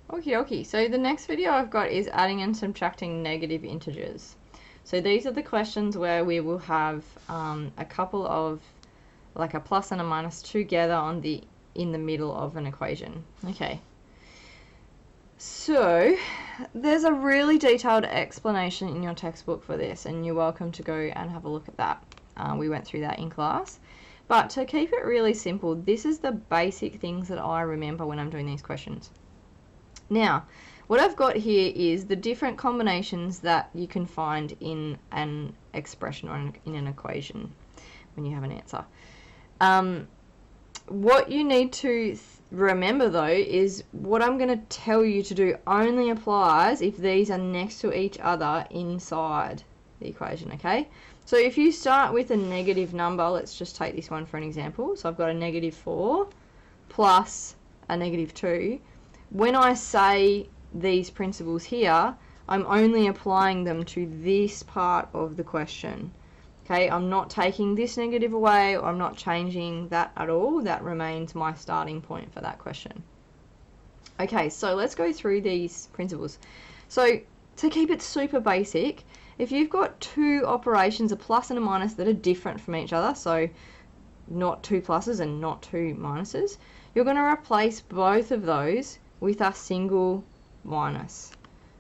Okie dokie. So the next video I've got is adding and subtracting negative integers. So these are the questions where we will have a couple of, like a plus and a minus together in the middle of an equation. Okay. So there's a really detailed explanation in your textbook for this, and you're welcome to go and have a look at that. We went through that in class. But to keep it really simple, this is the basic things that I remember when I'm doing these questions. Now, what I've got here is the different combinations that you can find in an expression or in an equation when you have an answer. What you need to remember though is what I'm going to tell you to do only applies if these are next to each other inside the equation, okay? So if you start with a negative number, let's just take this one for an example. So I've got a negative 4 plus a negative 2. When I say these principles here, I'm only applying them to this part of the question. Okay, I'm not taking this negative away, or I'm not changing that at all. That remains my starting point for that question. Okay, so let's go through these principles. So to keep it super basic, if you've got two operations, a plus and a minus, that are different from each other, so not two pluses and not two minuses, you're going to replace both of those with a single minus.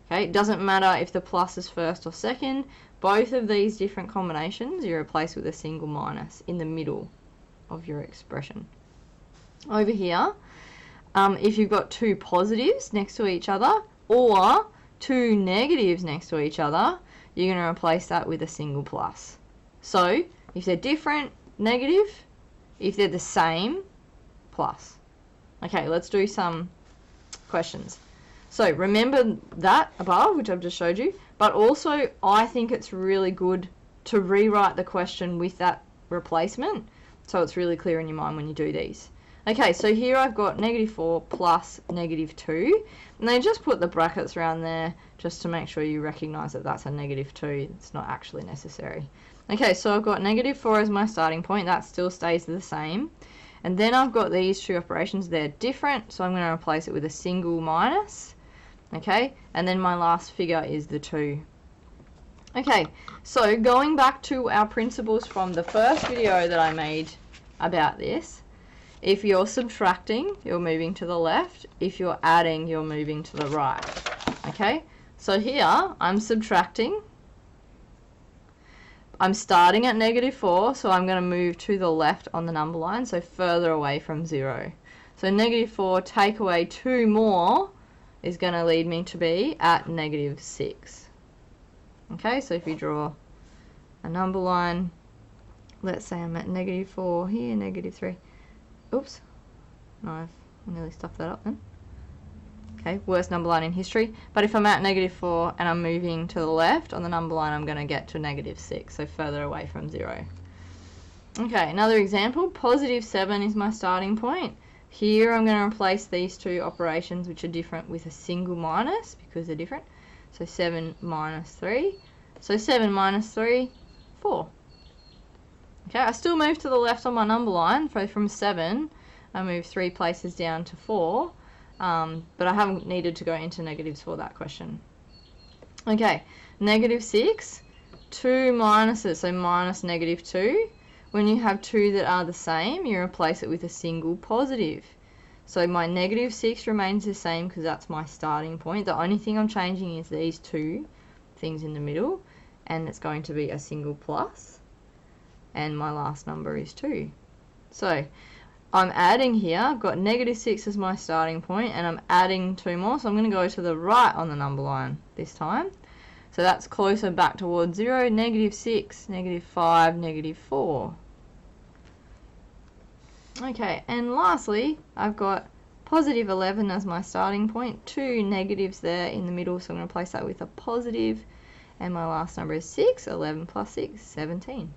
Okay, it doesn't matter if the plus is first or second, both of these different combinations you replace with a single minus in the middle of your expression. Over here, if you've got two positives next to each other or two negatives next to each other, you're going to replace that with a single plus. So if they're different, negative; if they're the same, plus. Okay, let's do some questions. So remember that above, which I've just showed you, but also I think it's really good to rewrite the question with that replacement so it's really clear in your mind when you do these. Okay, so here I've got negative 4 plus negative 2, and then just put the brackets around there just to make sure you recognize that that's a negative 2. It's not actually necessary. Okay, so I've got negative 4 as my starting point. That still stays the same. And then I've got these two operations. They're different, so I'm going to replace it with a single minus. Okay, and then my last figure is the 2. Okay, so going back to our principles from the first video that I made about this, if you're subtracting, you're moving to the left. If you're adding, you're moving to the right. Okay, so here I'm subtracting. I'm starting at negative 4, so I'm going to move to the left on the number line, so further away from 0. So negative 4 take away 2 more is going to lead me to be at negative 6. Okay, so if you draw a number line, let's say I'm at negative 4 here, negative 3. Oops, no, I've nearly stuffed that up then. Okay, worst number line in history. But if I'm at negative 4 and I'm moving to the left on the number line, I'm going to get to negative 6, so further away from 0. Okay, another example, positive 7 is my starting point. Here I'm going to replace these two operations, which are different, with a single minus because they're different. So 7 minus 3. So 7 minus 3, 4. Okay, I still move to the left on my number line. So from 7, I move 3 places down to 4. But I haven't needed to go into negatives for that question. Okay, negative 6, 2 minuses, so minus negative 2. When you have two that are the same, you replace it with a single positive. So my negative 6 remains the same because that's my starting point. The only thing I'm changing is these two things in the middle, and it's going to be a single plus, and my last number is 2. So I'm adding here. I've got negative 6 as my starting point, and I'm adding 2 more, so I'm going to go to the right on the number line this time. So that's closer back towards 0, negative 6, negative 5, negative 4. Okay, and lastly, I've got positive 11 as my starting point, 2 negatives there in the middle, so I'm going to replace that with a positive, and my last number is 6, 11 plus 6, 17.